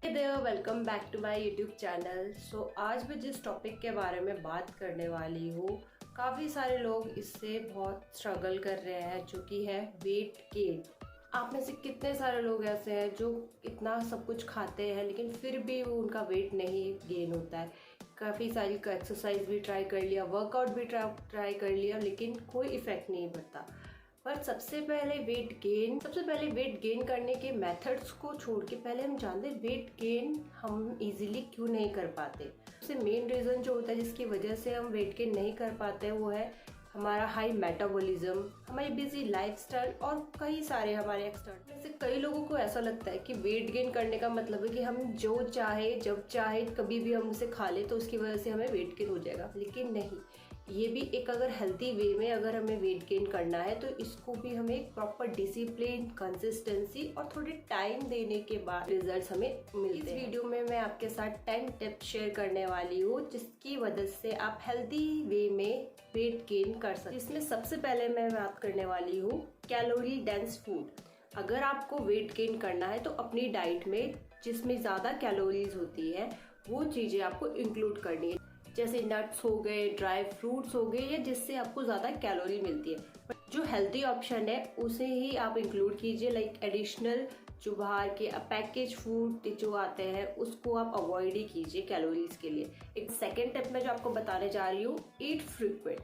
Welcome back to my YouTube channel. आज मैं जिस टॉपिक के बारे में बात करने वाली हूँ, काफ़ी सारे लोग इससे बहुत स्ट्रगल कर रहे हैं, जो कि है वेट गेन। आप में से कितने सारे लोग ऐसे हैं जो इतना सब कुछ खाते हैं लेकिन फिर भी वो उनका वेट नहीं गेन होता है। काफ़ी सारी एक्सरसाइज भी ट्राई कर लिया, वर्कआउट भी ट्राई कर लिया, लेकिन कोई इफ़ेक्ट नहीं पड़ता। पर सबसे पहले वेट गेन करने के मेथड्स को छोड़ के पहले हम जानते हैं वेट गेन हम इजीली क्यों नहीं कर पाते। सबसे मेन रीज़न जो होता है जिसकी वजह से हम वेट गेन नहीं कर पाते वो है हमारा हाई मेटाबॉलिज्म, हमारी बिजी लाइफस्टाइल और कई सारे हमारे एक्सटर्नल। वैसे कई लोगों को ऐसा लगता है कि वेट गेन करने का मतलब है कि हम जो चाहे जब चाहे कभी भी हम उसे खा ले तो उसकी वजह से हमें वेट गेन हो जाएगा, लेकिन नहीं। ये भी एक अगर हेल्थी वे में अगर हमें वेट गेन करना है तो इसको भी हमें एक प्रॉपर डिसिप्लिन, कंसिस्टेंसी और थोड़ी टाइम देने के बाद रिजल्ट्स हमें मिलते हैं। इस वीडियो में मैं आपके साथ 10 टिप्स शेयर करने वाली हूँ जिसकी वजह से आप हेल्थी वे में वेट गेन कर सकते हैं। इसमें सबसे पहले मैं बात करने वाली हूँ कैलोरी डेंस फूड। अगर आपको वेट गेन करना है तो अपनी डाइट में जिसमें ज़्यादा कैलोरीज होती है वो चीज़ें आपको इंक्लूड करनी है, जैसे नट्स हो गए, ड्राई फ्रूट्स हो गए, या जिससे आपको ज़्यादा कैलोरी मिलती है। जो हेल्थी ऑप्शन है उसे ही आप इंक्लूड कीजिए। लाइक एडिशनल जो बाहर के पैकेज फूड जो आते हैं उसको आप अवॉइड ही कीजिए कैलोरीज के लिए। एक सेकेंड टिप मैं जो आपको बताने जा रही हूँ, ईट फ्रीक्वेंट।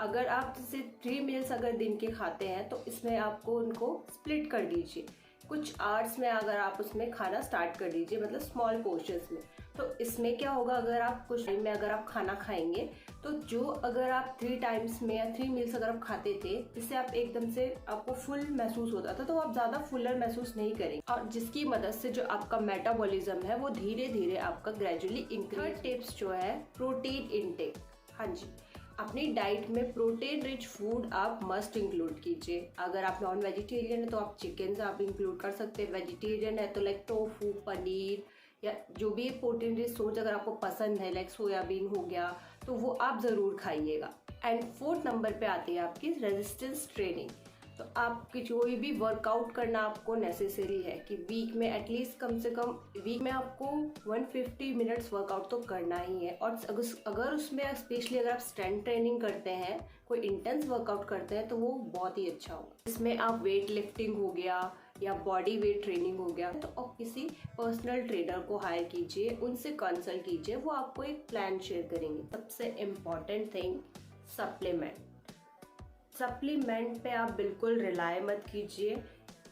अगर आप जैसे 3 मील्स अगर दिन के खाते हैं तो इसमें आपको उनको स्प्लिट कर दीजिए। कुछ आवर्स में अगर आप उसमें खाना स्टार्ट कर दीजिए, मतलब स्मॉल पोर्शंस में। तो इसमें क्या होगा, अगर आप कुछ टाइम में अगर आप खाना खाएंगे तो जो अगर आप 3 टाइम्स में या 3 मील्स अगर आप खाते थे जिससे आप एकदम से आपको फुल महसूस होता था, तो आप ज़्यादा फुलर महसूस नहीं करेंगे, और जिसकी मदद से जो आपका मेटाबॉलिज्म है वो धीरे धीरे आपका ग्रेजुअली इंक्रीज। टिप्स जो है प्रोटीन इनटेक। हाँ जी, अपनी डाइट में प्रोटीन रिच फूड आप मस्ट इंक्लूड कीजिए। अगर आप नॉन वेजिटेरियन है तो आप चिकन आप इंक्लूड कर सकते हैं। वेजिटेरियन है तो लाइक टोफू, पनीर या जो भी प्रोटीन रिच सोर्स अगर आपको पसंद है, लाइक सोयाबीन हो गया, तो वो आप ज़रूर खाइएगा। एंड 4th नंबर पे आती है आपकी रेजिस्टेंस ट्रेनिंग। तो आपकी कोई भी वर्कआउट करना आपको नेसेसरी है कि वीक में एटलीस्ट कम से कम वीक में आपको 150 मिनट्स वर्कआउट तो करना ही है। और अगर उसमें स्पेशली अगर आप स्ट्रेंथ ट्रेनिंग करते हैं, कोई इंटेंस वर्कआउट करते हैं, तो वो बहुत ही अच्छा होगा। इसमें आप वेट लिफ्टिंग हो गया या बॉडी वेट ट्रेनिंग हो गया, तो आप किसी पर्सनल ट्रेनर को हायर कीजिए, उनसे कंसल्ट कीजिए, वो आपको एक प्लान शेयर करेंगे। सबसे इम्पॉर्टेंट थिंग, सप्लीमेंट पे आप बिल्कुल रिलाय मत कीजिए।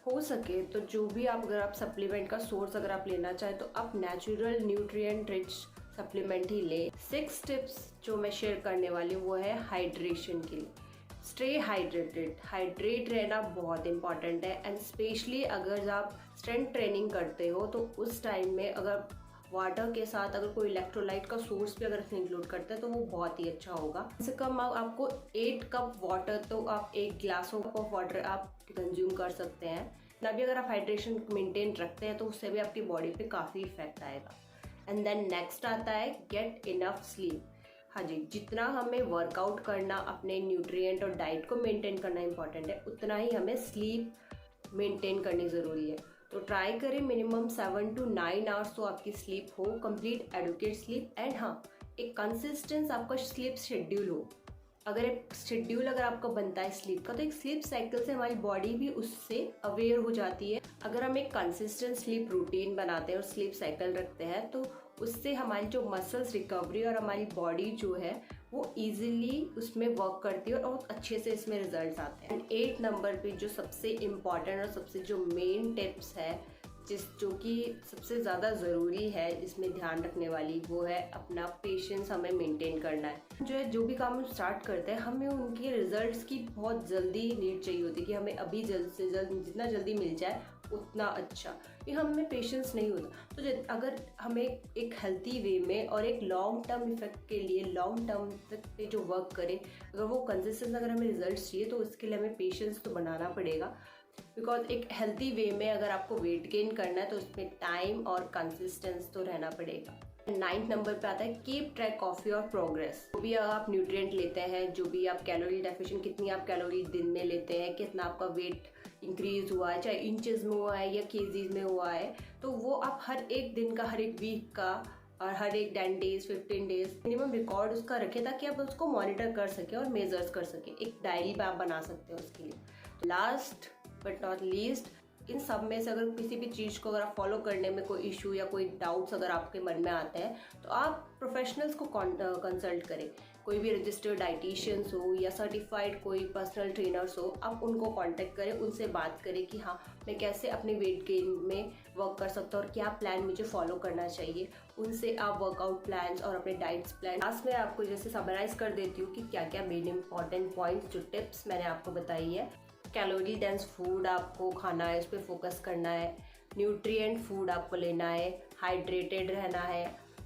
हो सके तो जो भी आप अगर आप सप्लीमेंट का सोर्स अगर आप लेना चाहें तो आप नेचुरल न्यूट्रिएंट रिच सप्लीमेंट ही लें। 6 टिप्स जो मैं शेयर करने वाली हूँ वो है हाइड्रेशन के लिए। स्टे हाइड्रेट रहना बहुत इंपॉर्टेंट है। एंड स्पेशली अगर आप स्ट्रेंथ ट्रेनिंग करते हो तो उस टाइम में अगर वाटर के साथ अगर कोई इलेक्ट्रोलाइट का सोर्स भी अगर इंक्लूड करते हैं तो वो बहुत ही अच्छा होगा। कम से कम आपको 8 कप वाटर, तो आप 1 ग्लास ऑफ वाटर आप कंज्यूम कर सकते हैं। ना भी अगर आप हाइड्रेशन मेंटेन रखते हैं तो उससे भी आपकी बॉडी पे काफ़ी इफेक्ट आएगा। एंड देन नेक्स्ट आता है गेट इनफ स्लीप। हाँ जी, जितना हमें वर्कआउट करना, अपने न्यूट्रिएंट और डाइट को मेंटेन करना इंपॉर्टेंट है, उतना ही हमें स्लीप मेंटेन करनी ज़रूरी है। तो ट्राई करें मिनिमम 7 to 9 आवर्स तो आपकी स्लीप हो, कंप्लीट एडुकेट स्लीप। एंड हाँ, एक कंसिस्टेंस आपका स्लीप शेड्यूल हो। अगर एक शेड्यूल अगर आपका बनता है स्लीप का, तो एक स्लीप साइकिल से हमारी बॉडी भी उससे अवेयर हो जाती है। अगर हम एक कंसिस्टेंट स्लीप रूटीन बनाते हैं और स्लीप साइकिल रखते हैं तो उससे हमारी जो मसल्स रिकवरी और हमारी बॉडी जो है वो इजीली उसमें वर्क करती है और बहुत अच्छे से इसमें रिजल्ट्स आते हैं। 8 नंबर पे जो सबसे इम्पॉर्टेंट और सबसे जो मेन टिप्स है जो कि सबसे ज़्यादा ज़रूरी है इसमें ध्यान रखने वाली, वो है अपना पेशेंस हमें मेंटेन करना है। जो भी काम हम स्टार्ट करते हैं हमें उनके रिजल्ट्स की बहुत जल्दी नीड चाहिए होती है कि हमें अभी जल्द से जल्द जितना जल्दी मिल जाए उतना अच्छा। ये हमें पेशेंस नहीं होता। तो अगर हमें एक हेल्थी वे में और एक लॉन्ग टर्म इफेक्ट के लिए लॉन्ग टर्म पे जो वर्क करे, अगर वो कंसिस्टेंस अगर हमें रिजल्ट्स चाहिए तो उसके लिए हमें पेशेंस तो बनाना पड़ेगा। बिकॉज एक हेल्थी वे में अगर आपको वेट गेन करना है तो उसमें टाइम और कंसिस्टेंस तो रहना पड़ेगा। 9th नंबर पे आता है keep track of your progress. जो भी आप न्यूट्रिएंट लेते हैं, जो भी आप कैलोरी डेफिशिएंट, कितनी आप कैलोरी दिन में लेते हैं, कितना आपका वेट इंक्रीज हुआ है, चाहे इंचेस में हुआ है या केजीज में हुआ है, तो वो आप हर एक दिन का, हर एक वीक का और हर एक 10 डेज 15 डेज मिनिमम रिकॉर्ड उसका रखें, ताकि आप उसको मॉनिटर कर सकें और मेजर्स कर सकें। एक डायरी आप बना सकते हो उसके लिए। लास्ट बट नॉट लीस्ट, इन सब में से अगर किसी भी चीज़ को अगर आप फॉलो करने में कोई इशू या कोई डाउट्स अगर आपके मन में आते हैं, तो आप प्रोफेशनल्स को कंसल्ट करें। कोई भी रजिस्टर्ड डाइटिशियंस हो या सर्टिफाइड कोई पर्सनल ट्रेनर्स हो, आप उनको कांटेक्ट करें, उनसे बात करें कि हाँ, मैं कैसे अपने वेट गेन में वर्क कर सकता हूँ और क्या प्लान मुझे फॉलो करना चाहिए। उनसे आप वर्कआउट प्लान्स और अपने डाइट्स प्लान, लास्ट में आपको जैसे समराइज कर देती हूँ कि क्या क्या मेन इंपॉर्टेंट पॉइंट्स, जो टिप्स मैंने आपको बताई है। कैलोरी डेंस फूड आपको खाना है, उस पर फोकस करना है। न्यूट्रिएंट फूड आपको लेना है, हाइड्रेटेड रहना है,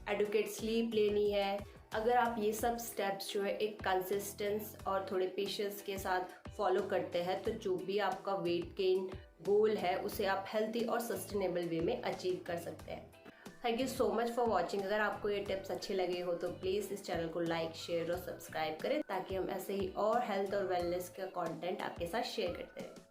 एडुकेट स्लीप लेनी है। अगर आप ये सब स्टेप्स जो है एक कंसिस्टेंस और थोड़े पेशेंस के साथ फॉलो करते हैं, तो जो भी आपका वेट गेन गोल है उसे आप हेल्थी और सस्टेनेबल वे में अचीव कर सकते हैं। Thank you so much for watching. अगर आपको ये टिप्स अच्छे लगे हो तो प्लीज़ इस चैनल को लाइक, शेयर और सब्सक्राइब करें, ताकि हम ऐसे ही और हेल्थ और वेलनेस का कंटेंट आपके साथ शेयर करते रहें।